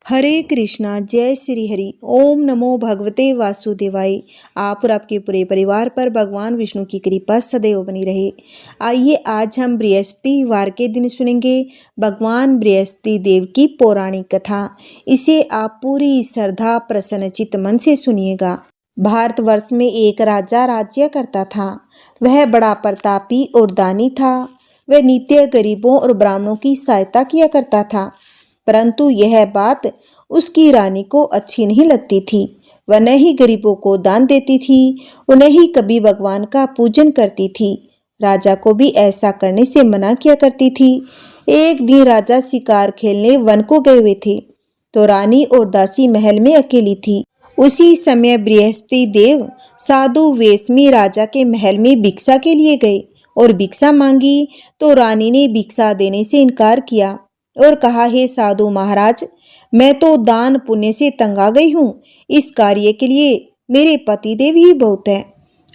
हरे कृष्णा, जय श्री हरि। ओम नमो भगवते वासुदेवाय। आप और आपके पूरे परिवार पर भगवान विष्णु की कृपा सदैव बनी रहे। आइए आज हम बृहस्पतिवार के दिन सुनेंगे भगवान बृहस्पति देव की पौराणिक कथा। इसे आप पूरी श्रद्धा प्रसन्न चित्त मन से सुनिएगा। भारतवर्ष में एक राजा राज्य करता था। वह बड़ा प्रतापी और दानी था। वह नित्य गरीबों और ब्राह्मणों की सहायता किया करता था, परंतु यह बात उसकी रानी को अच्छी नहीं लगती थी। वह न ही गरीबों को दान देती थी और न ही कभी भगवान का पूजन करती थी। राजा को भी ऐसा करने से मना किया करती थी। एक दिन राजा शिकार खेलने वन को गए हुए थे, तो रानी और दासी महल में अकेली थी। उसी समय बृहस्पति देव साधु वेश में राजा के महल में भिक्षा के लिए गए और भिक्षा मांगी, तो रानी ने भिक्षा देने से इनकार किया और कहा, हे साधु महाराज, मैं तो दान पुण्य से तंग आ गई हूँ। इस कार्य के लिए मेरे पति देव ही बहुत है।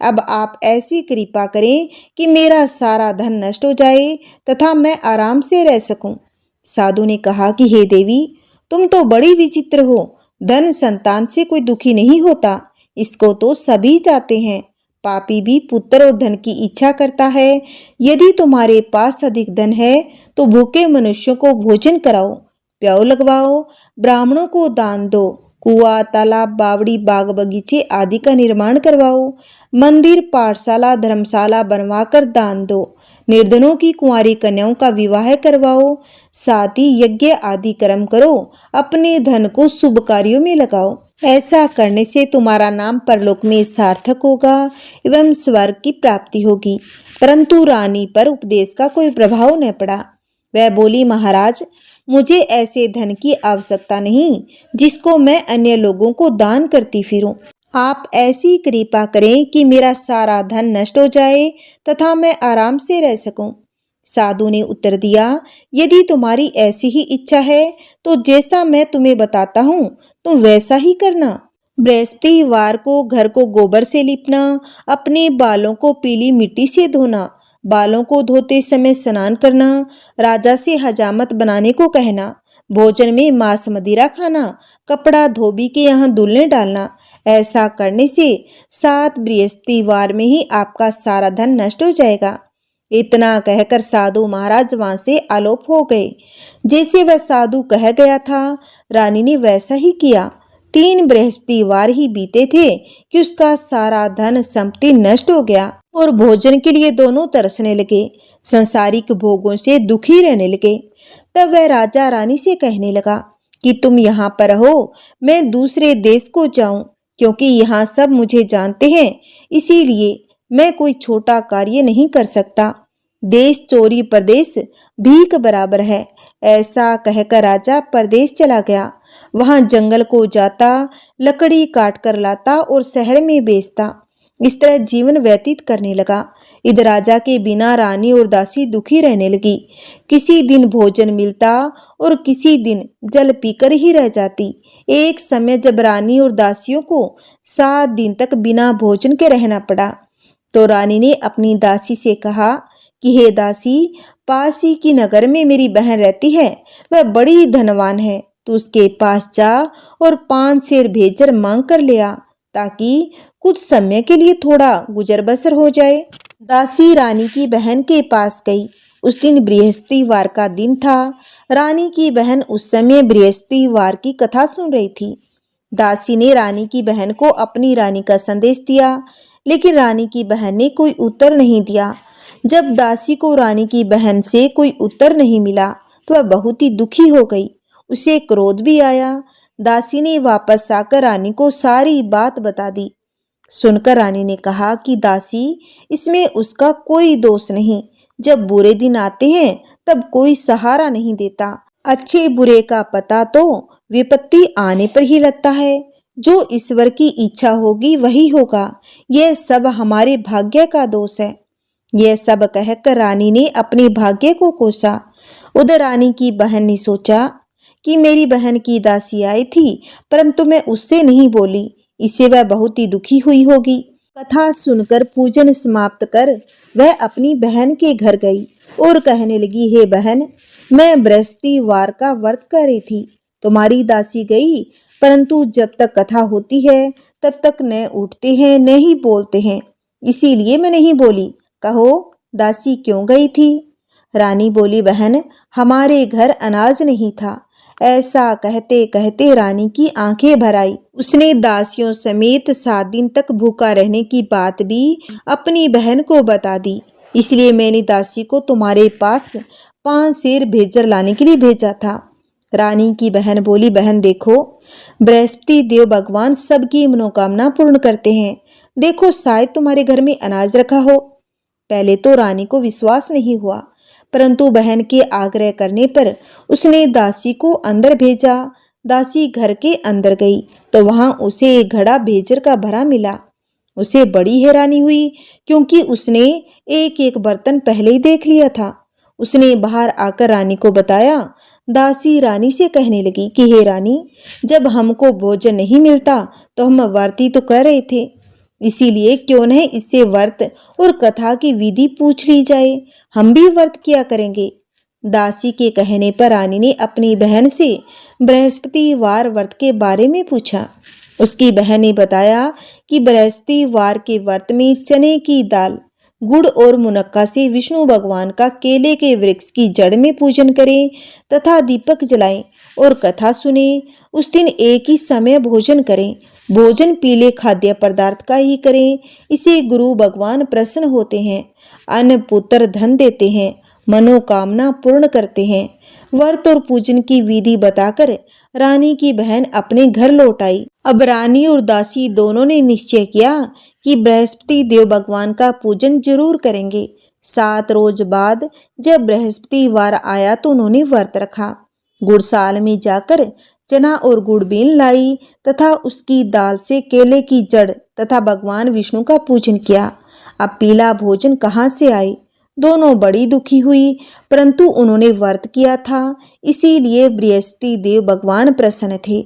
अब आप ऐसी कृपा करें कि मेरा सारा धन नष्ट हो जाए तथा मैं आराम से रह सकूं। साधु ने कहा कि हे देवी, तुम तो बड़ी विचित्र हो। धन संतान से कोई दुखी नहीं होता, इसको तो सभी चाहते हैं। पापी भी पुत्र और धन की इच्छा करता है। यदि तुम्हारे पास अधिक धन है तो भूखे मनुष्यों को भोजन कराओ, प्याऊ लगवाओ, ब्राह्मणों को दान दो, कुआं, तालाब, बावड़ी, बाग बगीचे आदि का निर्माण करवाओ, मंदिर, पाठशाला, धर्मशाला बनवाकर दान दो, निर्धनों की कुंवारी कन्याओं का विवाह करवाओ, साथ ही यज्ञ आदि कर्म करो, अपने धन को शुभ कार्यों में लगाओ। ऐसा करने से तुम्हारा नाम परलोक में सार्थक होगा एवं स्वर्ग की प्राप्ति होगी। परंतु रानी पर उपदेश का कोई प्रभाव न पड़ा। वह बोली, महाराज, मुझे ऐसे धन की आवश्यकता नहीं जिसको मैं अन्य लोगों को दान करती फिरूं। आप ऐसी कृपा करें कि मेरा सारा धन नष्ट हो जाए तथा मैं आराम से रह सकूं। साधु ने उत्तर दिया, यदि तुम्हारी ऐसी ही इच्छा है तो जैसा मैं तुम्हें बताता हूँ तुम वैसा ही करना। बृहस्पतिवार को घर को गोबर से लिपना, अपने बालों को पीली मिट्टी से धोना, बालों को धोते समय स्नान करना, राजा से हजामत बनाने को कहना, भोजन में मांस मदिरा खाना, कपड़ा धोबी के यहाँ धुलने डालना। ऐसा करने से 7 बृहस्पतिवार में ही आपका सारा धन नष्ट हो जाएगा। इतना कहकर साधु महाराज वहां से आलोप हो गए। जैसे वह साधु कह गया था, रानी ने वैसा ही किया। 3 बृहस्पतिवार ही बीते थे कि उसका सारा धन संपत्ति नष्ट हो गया और भोजन के लिए दोनों तरसने लगे, संसारिक भोगों से दुखी रहने लगे। तब वह राजा रानी से कहने लगा कि तुम यहाँ पर रहो, मैं दूसरे देश को जाऊं, क्योंकि यहाँ सब मुझे जानते हैं, इसीलिए मैं कोई छोटा कार्य नहीं कर सकता। देश चोरी परदेश भीख बराबर है। ऐसा कहकर राजा परदेश चला गया। वहां जंगल को जाता, लकड़ी काट कर लाता और शहर में बेचता। इस तरह जीवन व्यतीत करने लगा। इधर राजा के बिना रानी और दासी दुखी रहने लगी। किसी दिन भोजन मिलता और किसी दिन जल पीकर ही रह जाती। एक समय जब रानी और दासियों को 7 दिन तक बिना भोजन के रहना पड़ा, तो रानी ने अपनी दासी से कहा कि हे दासी, पास ही की नगर में मेरी बहन रहती है, वह बड़ी धनवान है। तू उसके पास जा और 5 सेर भेजकर मांग कर ले आ, ताकि कुछ समय के लिए थोड़ा गुजर बसर हो जाए। दासी रानी की बहन के पास गई। उस दिन बृहस्पतिवार का दिन था। रानी की बहन उस समय बृहस्पतिवार की कथा सुन रही थी। दासी ने रानी की बहन को अपनी रानी का संदेश दिया, लेकिन रानी की बहन ने कोई उत्तर नहीं दिया। जब दासी को रानी की बहन से कोई उत्तर नहीं मिला तो वह बहुत ही दुखी हो गई। उसे क्रोध भी आया। दासी ने वापस आकर रानी को सारी बात बता दी। सुनकर रानी ने कहा कि दासी, इसमें उसका कोई दोष नहीं। जब बुरे दिन आते हैं तब कोई सहारा नहीं देता। अच्छे बुरे का पता तो विपत्ति आने पर ही लगता है। जो ईश्वर की इच्छा होगी वही होगा। यह सब हमारे भाग्य का दोष है। यह सब कहकर रानी ने अपने भाग्य को कोसा। उधर रानी की बहन ने सोचा कि मेरी बहन की दासी आई थी, परंतु मैं उससे नहीं बोली, इससे वह बहुत ही दुखी हुई होगी। कथा सुनकर पूजन समाप्त कर वह अपनी बहन के घर गई और कहने लगी, हे बहन, मैं बृहस्पतिवार का व्रत कर रही थी, तुम्हारी दासी गई, परंतु जब तक कथा होती है तब तक न उठते हैं न ही बोलते हैं, इसीलिए मैं नहीं बोली। कहो दासी क्यों गई थी? रानी बोली, बहन हमारे घर अनाज नहीं था। ऐसा कहते कहते रानी की आंखें भर आई। उसने दासियों समेत 7 दिन तक भूखा रहने की बात भी अपनी बहन को बता दी। इसलिए मैंने दासी को तुम्हारे पास 5 सेर भेजर लाने के लिए भेजा था। रानी की बहन बोली, बहन देखो, बृहस्पति देव भगवान सबकी मनोकामना पूर्ण करते हैं। देखो शायद तुम्हारे घर में अनाज रखा हो। पहले तो रानी को विश्वास नहीं हुआ, परंतु बहन के आग्रह करने पर उसने दासी को अंदर भेजा। दासी घर के अंदर गई तो वहां उसे एक घड़ा भेजर का भरा मिला। उसे बड़ी हैरानी हुई, क्योंकि उसने एक एक बर्तन पहले ही देख लिया था। उसने बाहर आकर रानी को बताया। दासी रानी से कहने लगी कि हे रानी, जब हमको भोजन नहीं मिलता तो हम व्रत तो कर रहे थे, इसीलिए क्यों न इससे व्रत और कथा की विधि पूछ ली जाए, हम भी व्रत किया करेंगे। दासी के कहने पर रानी ने अपनी बहन से बृहस्पतिवार व्रत के बारे में पूछा। उसकी बहन ने बताया कि बृहस्पतिवार के व्रत में चने की दाल, गुड़ और मुनक्का से विष्णु भगवान का केले के वृक्ष की जड़ में पूजन करें तथा दीपक जलाएं और कथा सुने। उस दिन एक ही समय भोजन करें। भोजन पीले खाद्य पदार्थ का ही करें, इसे गुरु भगवान प्रसन्न होते हैं, अन्न पुत्र धन देते हैं, मनोकामना पूर्ण करते हैं। व्रत और पूजन की विधि बताकर रानी की बहन अपने घर लौट आई। अब रानी और दासी दोनों ने निश्चय किया कि बृहस्पति देव भगवान का पूजन जरूर करेंगे। 7 रोज बाद जब बृहस्पतिवार आया तो उन्होंने व्रत रखा। गुड़साल में जाकर चना और गुड़ बीन लाई तथा उसकी दाल से केले की जड़ तथा भगवान विष्णु का पूजन किया। अब पीला भोजन कहाँ से आए? दोनों बड़ी दुखी हुई, परंतु उन्होंने व्रत किया था, इसीलिए बृहस्पति देव भगवान प्रसन्न थे।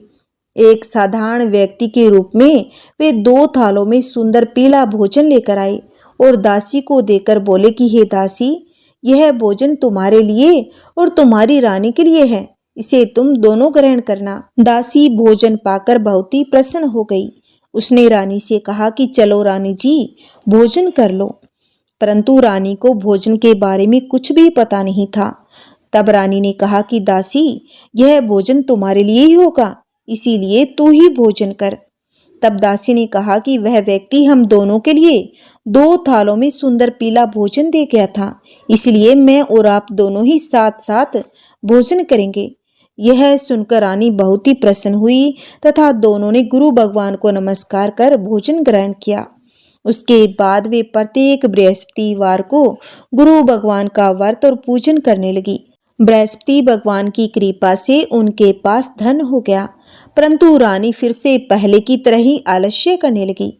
एक साधारण व्यक्ति के रूप में वे 2 थालों में सुंदर पीला भोजन लेकर आए और दासी को देकर बोले कि हे दासी, यह भोजन तुम्हारे लिए और तुम्हारी रानी के लिए है, इसे तुम दोनों ग्रहण करना। दासी भोजन पाकर बहुत ही प्रसन्न हो गई। उसने रानी से कहा कि चलो रानी जी, भोजन कर लो। परंतु रानी को भोजन के बारे में कुछ भी पता नहीं था। तब रानी ने कहा कि दासी, यह भोजन तुम्हारे लिए ही होगा, इसीलिए तू ही भोजन कर। तब दासी ने कहा कि वह व्यक्ति हम दोनों के लिए 2 थालों में सुंदर पीला भोजन दे गया था, इसलिए मैं और आप दोनों ही साथ साथ भोजन करेंगे। यह सुनकर रानी बहुत ही प्रसन्न हुई तथा दोनों ने गुरु भगवान को नमस्कार कर भोजन ग्रहण किया। उसके बाद वे प्रत्येक बृहस्पतिवार को गुरु भगवान का व्रत और पूजन करने लगी। बृहस्पति भगवान की कृपा से उनके पास धन हो गया, परंतु रानी फिर से पहले की तरह ही आलस्य करने लगी।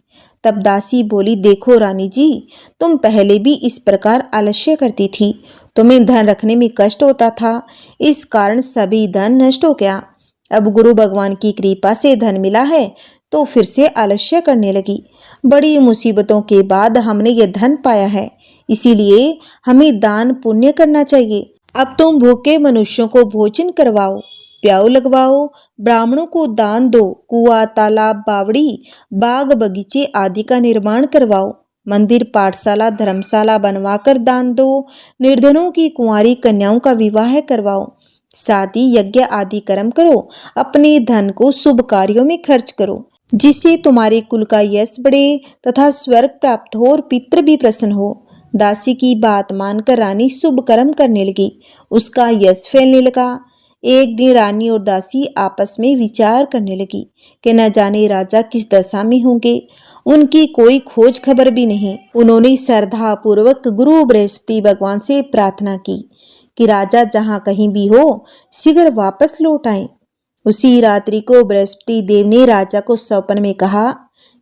तब दासी बोली, देखो रानी जी, तुम पहले भी इस प्रकार आलस्य करती थी, तुम्हें धन रखने में कष्ट होता था, इस कारण सभी धन नष्ट हो गया। अब गुरु भगवान की कृपा से धन मिला है तो फिर से आलस्य करने लगी। बड़ी मुसीबतों के बाद हमने ये धन पाया है, इसीलिए हमें दान पुण्य करना चाहिए। अब तुम भूखे मनुष्यों को भोजन करवाओ, प्याऊ लगवाओ, ब्राह्मणों को दान दो, कुआं, तालाब, बावड़ी, बाग बगीचे आदि का निर्माण करवाओ, मंदिर, पाठशाला, धर्मशाला बनवाकर दान दो, निर्धनों की कुंवारी कन्याओं का विवाह करवाओ, शादी यज्ञ आदि कर्म करो, अपने धन को शुभ कार्यों में खर्च करो, जिससे तुम्हारे कुल का यश बढ़े तथा स्वर्ग प्राप्त हो और पितृ भी प्रसन्न हो। दासी की बात मानकर रानी शुभ कर्म करने लगी, उसका यश फैलने लगा। एक दिन रानी और दासी आपस में विचार करने लगी कि न जाने राजा किस दशा में होंगे, उनकी कोई खोज खबर भी नहीं। उन्होंने श्रद्धा पूर्वक गुरु बृहस्पति भगवान से प्रार्थना की कि राजा जहाँ कहीं भी हो शीघ्र वापस लौट आए। उसी रात्रि को बृहस्पति देव ने राजा को स्वप्न में कहा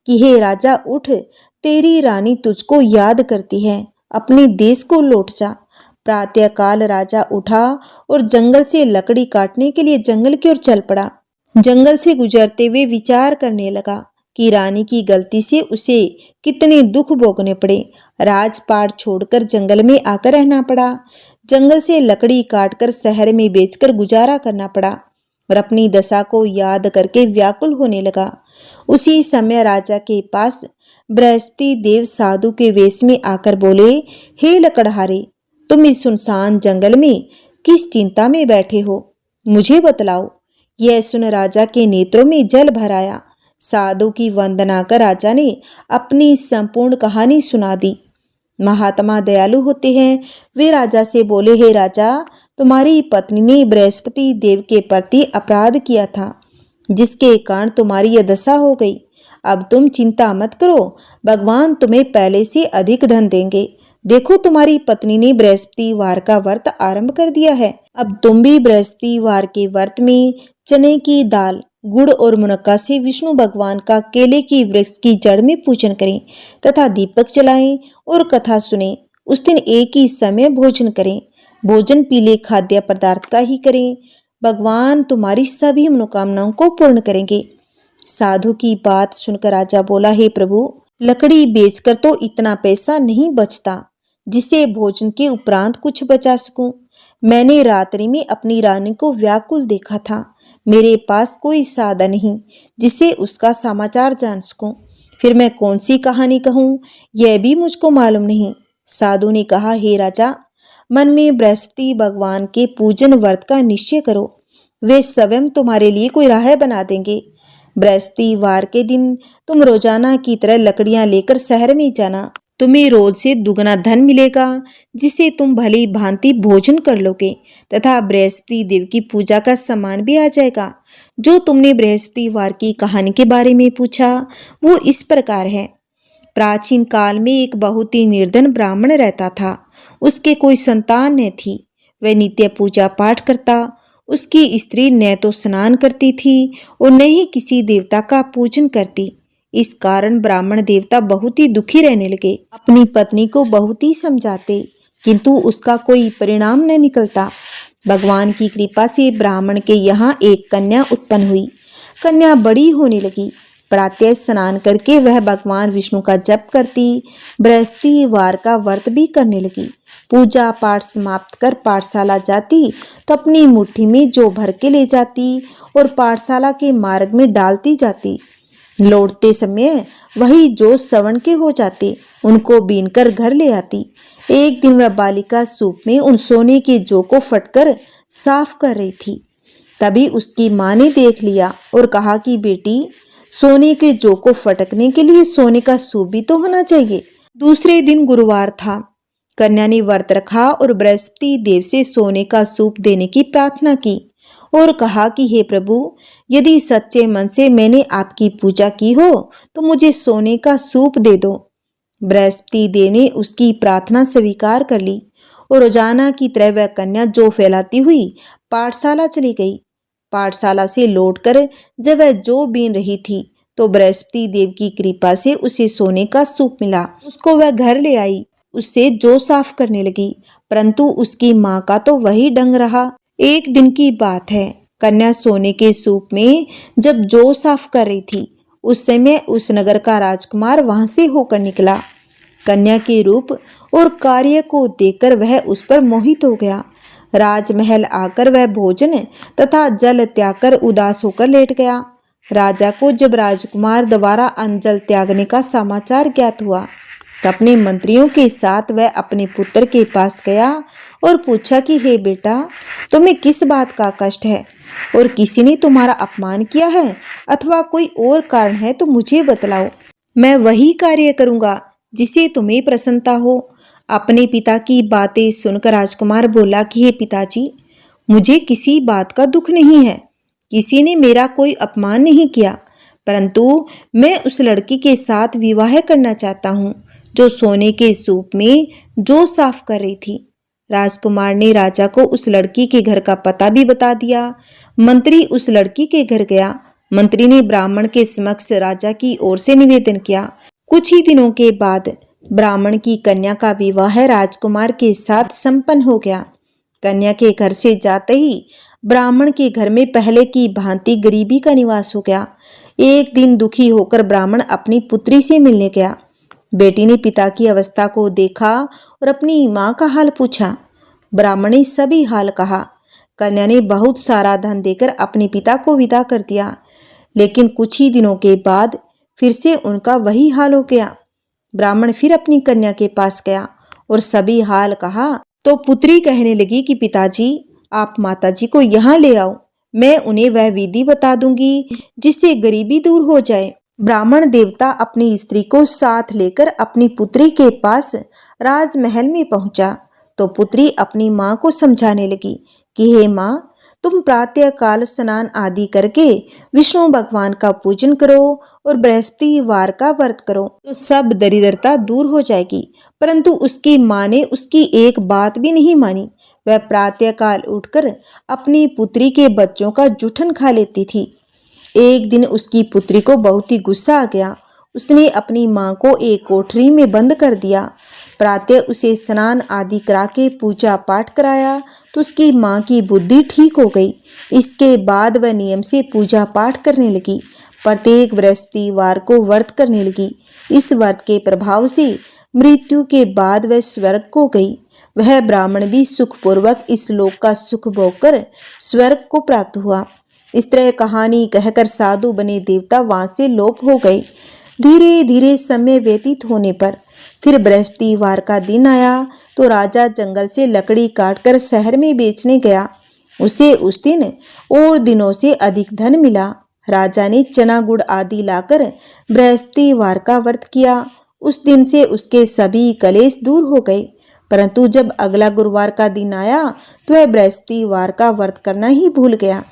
कि हे राजा, उठ, तेरी रानी तुझको याद करती है, अपने देश को लौट जा। प्रातःकाल राजा उठा और जंगल से लकड़ी काटने के लिए जंगल की ओर चल पड़ा। जंगल से गुजरते हुए विचार करने लगा कि रानी की गलती से उसे कितने दुख भोगने पड़े। राजपाट छोड़कर जंगल में आकर रहना पड़ा, जंगल से लकड़ी काटकर शहर में बेचकर गुजारा करना पड़ा। और अपनी दशा को याद करके व्याकुल होने लगा। उसी समय राजा के पास बृहस्पति देव साधु के वेश में आकर बोले, हे लकड़हारे, तुम इस सुनसान जंगल में किस चिंता में बैठे हो, मुझे बतलाओ। यह सुन राजा के नेत्रों में जल भर आया। साधु की वंदना कर राजा ने अपनी संपूर्ण कहानी सुना दी। महात्मा दयालु होते हैं। वे राजा से बोले, हे राजा, तुम्हारी पत्नी ने बृहस्पति देव के प्रति अपराध किया था, जिसके कारण तुम्हारी यह दशा हो गई। अब तुम चिंता मत करो, भगवान तुम्हें पहले से अधिक धन देंगे। देखो, तुम्हारी पत्नी ने बृहस्पतिवार का व्रत आरंभ कर दिया है। अब तुम भी बृहस्पतिवार के व्रत में चने की दाल, गुड़ और मुनक्का से विष्णु भगवान का केले की वृक्ष की जड़ में पूजन करें तथा दीपक जलाएं और कथा सुनें। उस दिन एक ही समय भोजन करें। भोजन पीले खाद्य पदार्थ का ही करें। भगवान तुम्हारी सभी मनोकामनाओं को पूर्ण करेंगे। साधु की बात सुनकर राजा बोला, हे प्रभु, लकड़ी बेचकर तो इतना पैसा नहीं बचता जिसे भोजन के उपरांत कुछ बचा सकूं। मैंने रात्रि में अपनी रानी को व्याकुल देखा था। मेरे पास कोई साधन नहीं जिससे उसका समाचार जान सकूं। फिर मैं कौन सी कहानी कहूं, यह भी मुझको मालूम नहीं। साधु ने कहा, हे राजा, मन में बृहस्पति भगवान के पूजन व्रत का निश्चय करो। वे स्वयं तुम्हारे लिए कोई राह बना देंगे। बृहस्पतिवार के दिन तुम रोजाना की तरह लकड़ियां लेकर शहर में जाना। तुम्हें रोज से दुगना धन मिलेगा, जिसे तुम भली भांति भोजन कर लोगे तथा बृहस्पति देव की पूजा का सामान भी आ जाएगा। जो तुमने बृहस्पतिवार की कहानी के बारे में पूछा, वो इस प्रकार है। प्राचीन काल में एक बहुत ही निर्धन ब्राह्मण रहता था। उसके कोई संतान न थी। वह नित्य पूजा पाठ करता। उसकी स्त्री न तो स्नान करती थी और न ही किसी देवता का पूजन करती। इस कारण ब्राह्मण देवता बहुत ही दुखी रहने लगे। अपनी पत्नी को बहुत ही समझाते, किंतु उसका कोई परिणाम न निकलता। भगवान की कृपा से ब्राह्मण के यहाँ एक कन्या उत्पन्न हुई। कन्या बड़ी होने लगी। प्रातः स्नान करके वह भगवान विष्णु का जप करती। बृहस्पतिवार का व्रत भी करने लगी। पूजा पाठ समाप्त कर पाठशाला जाती तो अपनी मुट्ठी में जौ भर के ले जाती और पाठशाला के मार्ग में डालती जाती। लौटते समय वही जो सवर्ण के हो जाते, उनको बीनकर घर ले आती। एक दिन वह बालिका सूप में उन सोने के जौ को फटकर साफ कर रही थी। तभी उसकी माँ ने देख लिया और कहा कि बेटी, सोने के जौ को फटकने के लिए सोने का सूप भी तो होना चाहिए। दूसरे दिन गुरुवार था। कन्या ने व्रत रखा और बृहस्पति देव से सोने का सूप देने की प्रार्थना की और कहा कि हे प्रभु, यदि सच्चे मन से मैंने आपकी पूजा की हो तो मुझे सोने का सूप दे दो। बृहस्पति देव ने उसकी प्रार्थना स्वीकार कर ली और रोजाना की तरह वह कन्या जौ फैलाती हुई पाठशाला चली गई। पाठशाला से लौटकर जब वह जौ बीन रही थी तो बृहस्पति देव की कृपा से उसे सोने का सूप मिला। उसको वह घर ले आई, उससे जौ साफ करने लगी, परंतु उसकी माँ का तो वही ढंग रहा। एक दिन की बात है, कन्या सोने के सूप में जब जौ साफ कर रही थी, उस समय उस नगर का राजकुमार वहां से होकर निकला। कन्या के रूप और कार्य को देखकर वह उस पर मोहित हो गया। राजमहल आकर वह भोजन तथा जल त्याग कर उदास होकर लेट गया। राजा को जब राजकुमार द्वारा अन्न जल त्यागने का समाचार ज्ञात हुआ तो अपने मंत्रियों के साथ वह अपने पुत्र के पास गया और पूछा कि हे बेटा, तुम्हें किस बात का कष्ट है और किसी ने तुम्हारा अपमान किया है अथवा कोई और कारण है तो मुझे बतलाओ। मैं वही कार्य करूंगा जिसे तुम्हें प्रसन्नता हो। अपने पिता की बातें सुनकर राजकुमार बोला कि हे पिताजी, मुझे किसी बात का दुख नहीं है। किसी ने मेरा कोई अपमान नहीं किया, परंतु मैं उस लड़की के साथ विवाह करना चाहता हूँ जो सोने के सूप में जौ साफ कर रही थी। राजकुमार ने राजा को उस लड़की के घर का पता भी बता दिया। मंत्री उस लड़की के घर गया। मंत्री ने ब्राह्मण के समक्ष राजा की ओर से निवेदन किया। कुछ ही दिनों के बाद ब्राह्मण की कन्या का विवाह राजकुमार के साथ संपन्न हो गया। कन्या के घर से जाते ही ब्राह्मण के घर में पहले की भांति गरीबी का निवास हो गया। एक दिन दुखी होकर ब्राह्मण अपनी पुत्री से मिलने गया। बेटी ने पिता की अवस्था को देखा और अपनी माँ का हाल पूछा। ब्राह्मण ने सभी हाल कहा। कन्या ने बहुत सारा धन देकर अपने पिता को विदा कर दिया। लेकिन कुछ ही दिनों के बाद फिर से उनका वही हाल हो गया। ब्राह्मण फिर अपनी कन्या के पास गया और सभी हाल कहा तो पुत्री कहने लगी कि पिताजी, आप माताजी को यहाँ ले आओ, मैं उन्हें वह विधि बता दूंगी जिससे गरीबी दूर हो जाए। ब्राह्मण देवता अपनी स्त्री को साथ लेकर अपनी पुत्री के पास राजमहल में पहुंचा तो पुत्री अपनी माँ को समझाने लगी कि हे माँ, तुम प्रातः काल स्नान आदि करके विष्णु भगवान का पूजन करो और बृहस्पतिवार का व्रत करो तो सब दरिद्रता दूर हो जाएगी। परंतु उसकी माँ ने उसकी एक बात भी नहीं मानी। वह प्रातः काल उठकर अपनी पुत्री के बच्चों का जूठन खा लेती थी। एक दिन उसकी पुत्री को बहुत ही गुस्सा आ गया। उसने अपनी माँ को एक कोठरी में बंद कर दिया। प्रातः उसे स्नान आदि करा के पूजा पाठ कराया तो उसकी माँ की बुद्धि ठीक हो गई। इसके बाद वह नियम से पूजा पाठ करने लगी। प्रत्येक बृहस्पतिवार को व्रत करने लगी। इस व्रत के प्रभाव से मृत्यु के बाद वह स्वर्ग को गई। वह ब्राह्मण भी सुखपूर्वक इस लोक का सुख भोगकर स्वर्ग को प्राप्त हुआ। इस तरह कहानी कहकर साधु बने देवता वहां से लोप हो गए। धीरे धीरे समय व्यतीत होने पर फिर बृहस्पतिवार का दिन आया तो राजा जंगल से लकड़ी काटकर शहर में बेचने गया। उसे उस दिन और दिनों से अधिक धन मिला। राजा ने चना गुड़ आदि लाकर बृहस्पतिवार का व्रत किया। उस दिन से उसके सभी कलेश दूर हो गए। परंतु जब अगला गुरुवार का दिन आया तो वह बृहस्पतिवार का व्रत करना ही भूल गया।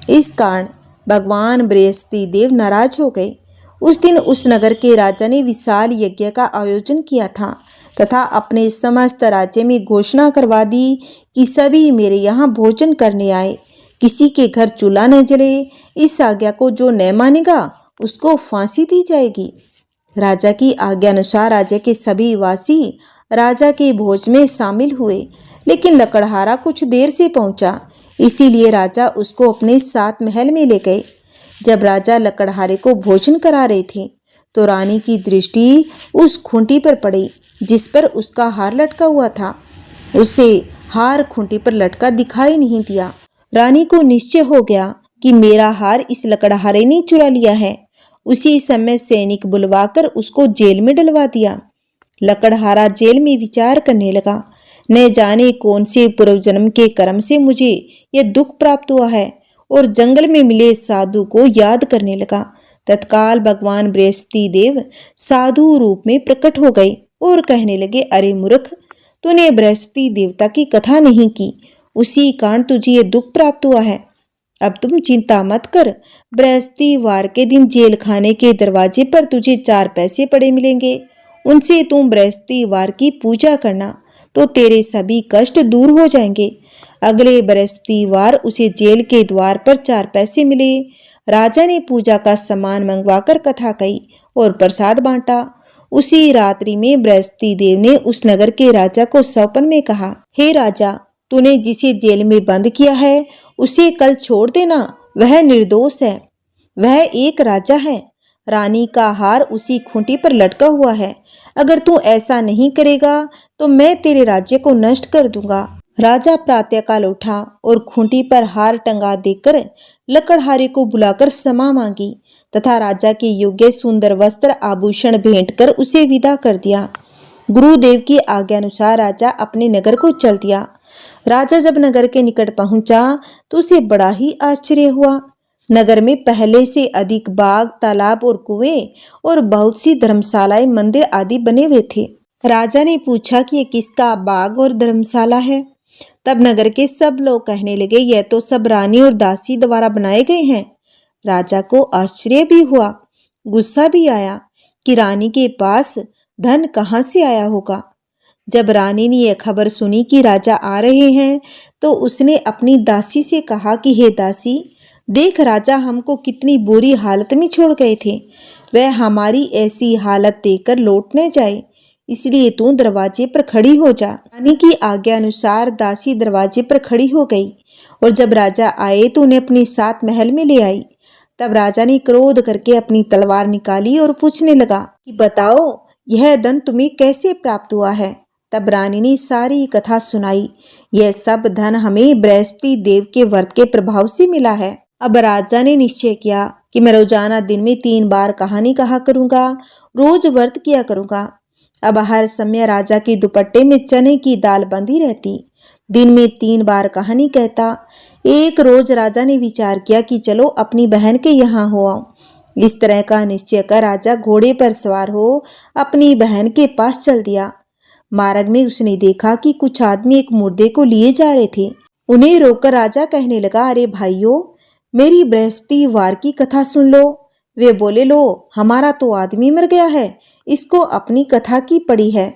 इस कारण भगवान बृहस्पति देव नाराज हो गए। उस दिन उस नगर के राजा ने विशाल यज्ञ का आयोजन किया था तथा अपने समस्त राज्य में घोषणा करवा दी कि सभी मेरे यहाँ भोजन करने आए, किसी के घर चूल्हा न जले। इस आज्ञा को जो न मानेगा उसको फांसी दी जाएगी। राजा की आज्ञा अनुसार राज्य के सभी वासी राजा के भोज में शामिल हुए, लेकिन लकड़हारा कुछ देर से पहुंचा, इसीलिए राजा उसको अपने साथ महल में ले गए। जब राजा लकड़हारे को भोजन करा रहे थे तो रानी की दृष्टि उस खूंटी पर पड़ी जिस पर उसका हार लटका हुआ था। उसे हार खूंटी पर लटका दिखाई नहीं दिया। रानी को निश्चय हो गया कि मेरा हार इस लकड़हारे ने चुरा लिया है। उसी समय सैनिक बुलवाकर उसको जेल में डलवा दिया। लकड़हारा जेल में विचार करने लगा, न जाने कौन से पूर्व जन्म के कर्म से मुझे यह दुख प्राप्त हुआ है, और जंगल में मिले साधु को याद करने लगा। तत्काल भगवान बृहस्पति देव साधु रूप में प्रकट हो गए और कहने लगे, अरे मूर्ख, तूने बृहस्पति देवता की कथा नहीं की, उसी कारण तुझे ये दुख प्राप्त हुआ है। अब तुम चिंता मत कर, बृहस्पतिवार के दिन जेल खाने के दरवाजे पर तुझे 4 पैसे पड़े मिलेंगे। उनसे तुम बृहस्पतिवार की पूजा करना तो तेरे सभी कष्ट दूर हो जाएंगे। अगले बृहस्पतिवार उसे जेल के द्वार पर 4 पैसे मिले। राजा ने पूजा का सामान मंगवाकर कथा कही और प्रसाद बांटा। उसी रात्रि में बृहस्पति देव ने उस नगर के राजा को सपन में कहा, हे राजा, तूने जिसे जेल में बंद किया है उसे कल छोड़ देना, वह निर्दोष है। वह एक राजा है। रानी का हार उसी खूंटी पर लटका हुआ है। अगर तू ऐसा नहीं करेगा तो मैं तेरे राज्य को नष्ट कर दूंगा। राजा प्रातःकाल उठा और खूंटी पर हार टंगा देकर लकड़हारे को बुलाकर क्षमा मांगी तथा राजा के योग्य सुंदर वस्त्र आभूषण भेंट कर उसे विदा कर दिया। गुरुदेव की आज्ञानुसार राजा अपने नगर को चल दिया। राजा जब नगर के निकट पहुंचा तो उसे बड़ा ही आश्चर्य हुआ। नगर में पहले से अधिक बाग, तालाब और कुएं और बहुत सी धर्मशालाएं, मंदिर आदि बने हुए थे। राजा ने पूछा कि ये किसका बाग और धर्मशाला है। तब नगर के सब लोग कहने लगे, यह तो सब रानी और दासी द्वारा बनाए गए हैं। राजा को आश्चर्य भी हुआ, गुस्सा भी आया कि रानी के पास धन कहाँ से आया होगा। जब रानी ने यह खबर सुनी कि राजा आ रहे हैं तो उसने अपनी दासी से कहा कि हे दासी, देख राजा हमको कितनी बुरी हालत में छोड़ गए थे। वह हमारी ऐसी हालत देखकर लौट न जाए, इसलिए तू दरवाजे पर खड़ी हो जा। रानी की आज्ञा अनुसार दासी दरवाजे पर खड़ी हो गई और जब राजा आए तो उन्हें अपने साथ महल में ले आई। तब राजा ने क्रोध करके अपनी तलवार निकाली और पूछने लगा कि बताओ, यह धन तुम्हें कैसे प्राप्त हुआ है। तब रानी ने सारी कथा सुनाई। यह सब धन हमें बृहस्पति देव के व्रत के प्रभाव से मिला है। अब राजा ने निश्चय किया कि मैं रोजाना दिन में 3 बार कहानी कहा करूंगा, रोज व्रत किया करूंगा। अब हर समय राजा के दुपट्टे में चने की दाल बंधी रहती। दिन में 3 बार कहानी कहता। एक रोज राजा ने विचार किया कि चलो अपनी बहन के यहाँ हो आऊं। इस तरह का निश्चय कर राजा घोड़े पर सवार हो अपनी बहन के पास चल दिया। मार्ग में उसने देखा कि कुछ आदमी एक मुर्दे को लिए जा रहे थे। उन्हें रोककर राजा कहने लगा, अरे भाइयों, मेरी बृहस्पति वार की कथा सुन लो। वे बोले, लो, हमारा तो आदमी मर गया है, इसको अपनी कथा की पड़ी है।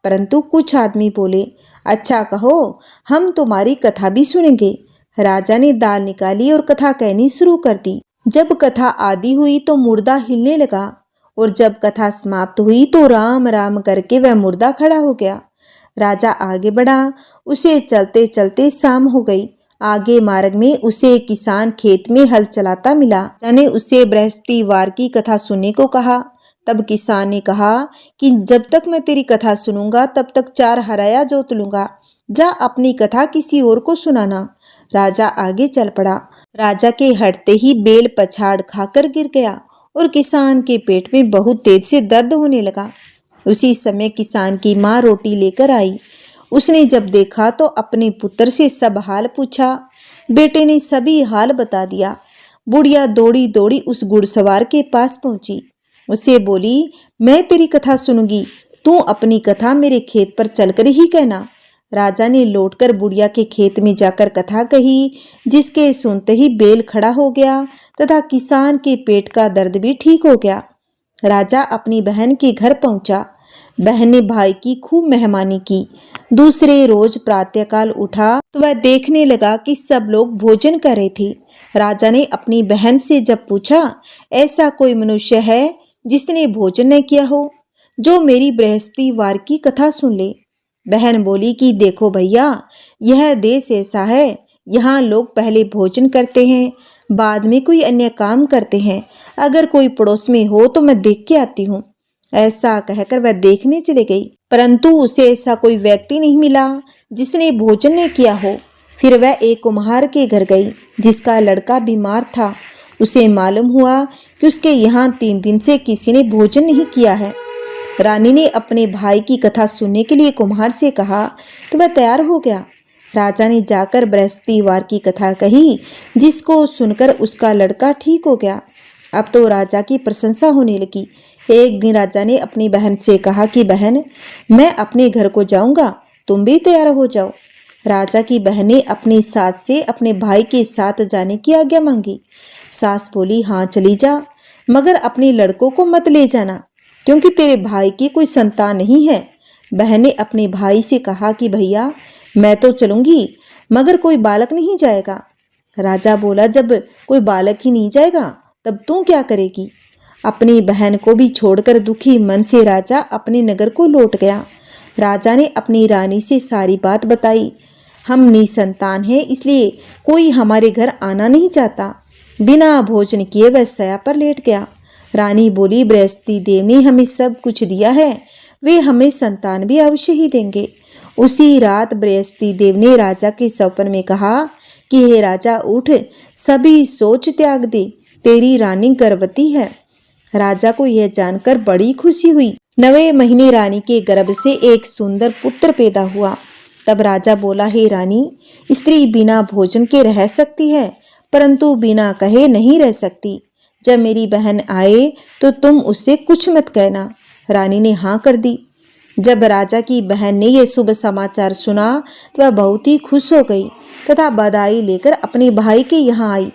परंतु कुछ आदमी बोले, अच्छा कहो, हम तुम्हारी कथा भी सुनेंगे। राजा ने दाल निकाली और कथा कहनी शुरू कर दी। जब कथा आदि हुई तो मुर्दा हिलने लगा और जब कथा समाप्त हुई तो राम राम करके वह मुर्दा खड़ा हो गया। राजा आगे बढ़ा, उसे चलते चलते शाम हो गई। आगे मार्ग में उसे किसान खेत में हल चलाता मिला। राजा ने उसे बृहस्पति वार की कथा सुनने को कहा। तब किसान ने कहा कि जब तक मैं तेरी कथा सुनूंगा तब तक 4 हराया जोत लूंगा। जा अपनी कथा किसी और को सुनाना। राजा आगे चल पड़ा। राजा के हटते ही बेल पछाड़ खाकर गिर गया और किसान के पेट में बहुत तेज से दर्द होने लगा। उसी समय किसान की माँ रोटी लेकर आई। उसने जब देखा तो अपने पुत्र से सब हाल पूछा। बेटे ने सभी हाल बता दिया। बुढ़िया दौड़ी दौड़ी उस घुड़सवार के पास पहुंची। उससे बोली, मैं तेरी कथा सुनूंगी, तू अपनी कथा मेरे खेत पर चलकर ही कहना। राजा ने लौटकर बुढ़िया के खेत में जाकर कथा कही, जिसके सुनते ही बेल खड़ा हो गया तथा किसान के पेट का दर्द भी ठीक हो गया। राजा अपनी बहन के घर पहुंचा। बहन ने भाई की खूब मेहमानी की। दूसरे रोज प्रातःकाल उठा तो वह देखने लगा कि सब लोग भोजन कर रहे थे। राजा ने अपनी बहन से जब पूछा, ऐसा कोई मनुष्य है जिसने भोजन न किया हो, जो मेरी बृहस्पति वार की कथा सुन ले। बहन बोली कि देखो भैया, यह देश ऐसा है, यहाँ लोग पहले भोजन करते हैं, बाद में कोई अन्य काम करते हैं। अगर कोई पड़ोस में हो तो मैं देख के आती हूँ। ऐसा कहकर वह देखने चली गई, परंतु उसे ऐसा कोई व्यक्ति नहीं मिला जिसने भोजन न किया हो। फिर वह एक कुम्हार के घर गई जिसका लड़का बीमार था। उसे मालूम हुआ कि उसके यहाँ 3 दिन से किसी ने भोजन नहीं किया है। रानी ने अपने भाई की कथा सुनने के लिए कुम्हार से कहा तो वह तैयार हो गया। राजा ने जाकर बृहस्पति वार की कथा कही, जिसको सुनकर उसका लड़का ठीक हो गया। अब तो राजा की प्रशंसा होने लगी। एक दिन राजा ने अपनी बहन से कहा कि बहन, मैं अपने घर को जाऊंगा, तुम भी तैयार हो जाओ। राजा की बहन ने अपनी सास से अपने भाई के साथ जाने की आज्ञा मांगी। सास बोली, हाँ चली जा, मगर अपने लड़कों को मत ले जाना, क्योंकि तेरे भाई की कोई संतान नहीं है। बहन ने अपने भाई से कहा कि भैया, मैं तो चलूंगी, मगर कोई बालक नहीं जाएगा। राजा बोला, जब कोई बालक ही नहीं जाएगा तब तू क्या करेगी। अपनी बहन को भी छोड़कर दुखी मन से राजा अपने नगर को लौट गया। राजा ने अपनी रानी से सारी बात बताई। हम निसंतान हैं, इसलिए कोई हमारे घर आना नहीं चाहता। बिना भोजन किए वह सया पर लेट गया। रानी बोली, बृहस्पति देव ने हमें सब कुछ दिया है, वे हमें संतान भी अवश्य ही देंगे। उसी रात बृहस्पति देव ने राजा के सपन में कहा कि हे राजा, उठ, सभी सोच त्याग दे, तेरी रानी गर्भवती है। राजा को यह जानकर बड़ी खुशी हुई। 9वें महीने रानी के गर्भ से एक सुंदर पुत्र पैदा हुआ। तब राजा बोला, हे रानी, स्त्री बिना भोजन के रह सकती है, परंतु बिना कहे नहीं रह सकती। जब मेरी बहन आए तो तुम उससे कुछ मत कहना। रानी ने हाँ कर दी। जब राजा की बहन ने यह शुभ समाचार सुना तो वह बहुत ही खुश हो गई तथा बधाई लेकर अपने भाई के यहाँ आई।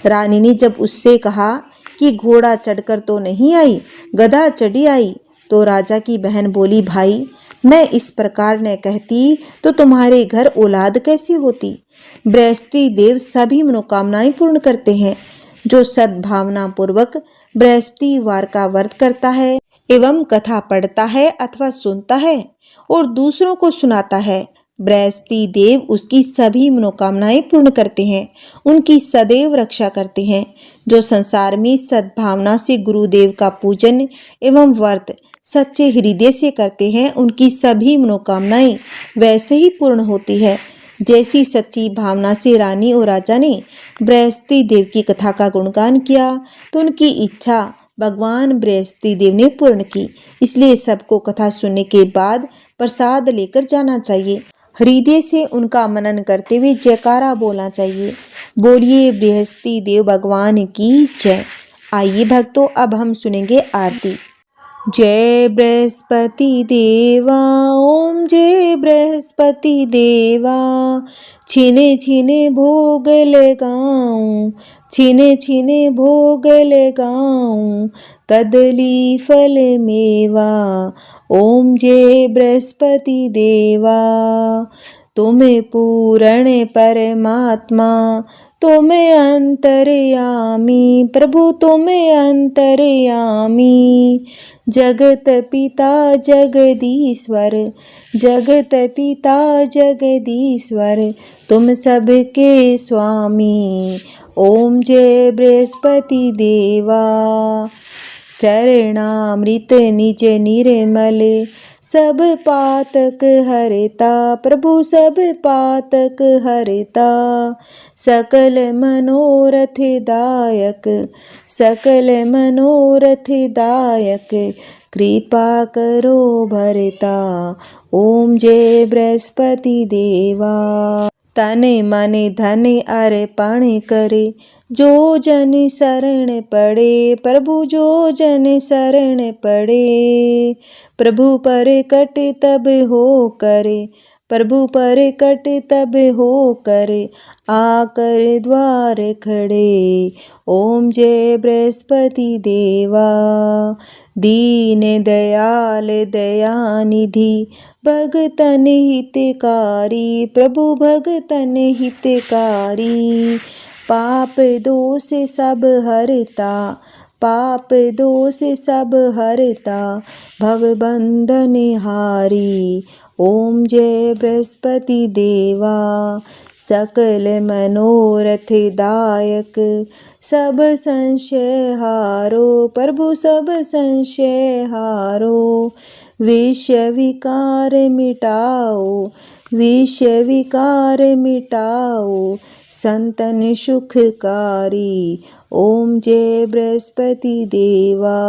रानी ने जब उससे कहा कि घोड़ा चढ़कर तो नहीं आई, गधा चढ़ी आई, तो राजा की बहन बोली, भाई, मैं इस प्रकार न कहती तो तुम्हारे घर औलाद कैसी होती। बृहस्पति देव सभी मनोकामनाएं पूर्ण करते हैं। जो सद्भावना पूर्वक बृहस्पति वार का व्रत करता है एवं कथा पढ़ता है अथवा सुनता है और दूसरों को सुनाता है, बृहस्पति देव उसकी सभी मनोकामनाएं पूर्ण करते हैं, उनकी सदैव रक्षा करते हैं। जो संसार में सद्भावना से गुरुदेव का पूजन एवं व्रत सच्चे हृदय से करते हैं, उनकी सभी मनोकामनाएं वैसे ही पूर्ण होती है जैसी सच्ची भावना से रानी और राजा ने बृहस्पति देव की कथा का गुणगान किया तो उनकी इच्छा भगवान बृहस्पति देव ने पूर्ण की। इसलिए सबको कथा सुनने के बाद प्रसाद लेकर जाना चाहिए। हृदय से उनका मनन करते हुए जयकारा बोलना चाहिए। बोलिए बृहस्पति देव भगवान की जय। आइए भक्तों, अब हम सुनेंगे आरती। जय बृहस्पति देवा ओम जय बृहस्पति देवा, छिने छिने भोग लगाऊं, छिने छिने भोग लगाऊं, कदली फल मेवा। ओम जय बृहस्पति देवा। तुम्हें पूर्ण परमात्मा, तुम्हें अंतर्यामी प्रभु, तुम्हें अंतर्यामी। जगत पिता जगदीश्वर, जगत पिता जगदीश्वर, तुम सबके स्वामी। ओम जय बृहस्पति देवा। चरणामृत निज निर्मल, सब पातक हरता प्रभु, सब पातक हरता। सकल मनोरथ दायक, सकल मनोरथ दायक, कृपा करो भरता। ओम जय बृहस्पति देवा। तन मन धन अर्पण करे, जो जन शरण पड़े प्रभु, जो जन शरण पड़े। प्रभु पर कट तब हो करे, प्रभु पर कट तब हो करे, आकर द्वार खड़े। ओम जय बृहस्पति देवा। दीन दयाल दयानिधि, भगतन हितकारी प्रभु, भगतन हितकारी। पाप दोष सब हरता, पाप दोष सब हरता, भव बंधन हारी। ओम जय बृहस्पति देवा। सकल मनोरथ दायक, सब संशय हारो प्रभु, सब संशय हारो। विषय विकार मिटाओ, विषय विकार मिटाओ, संतन सुखकारी। ओम जय बृहस्पति देवा।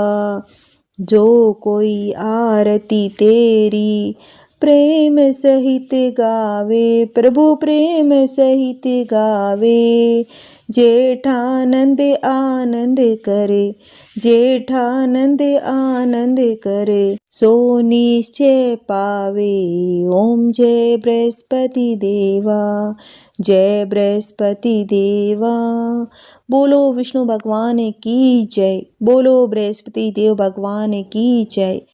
जो कोई आरती तेरी प्रेम सहित गावे प्रभु, प्रेम सहित गावे। जेठानंद आनंद करे, जेठानंद आनंद करे, सो निश्चय पावे। ओम जय बृहस्पति देवा। जय बृहस्पति देवा। बोलो विष्णु भगवान की जय, बोलो बृहस्पति देव भगवान की जय।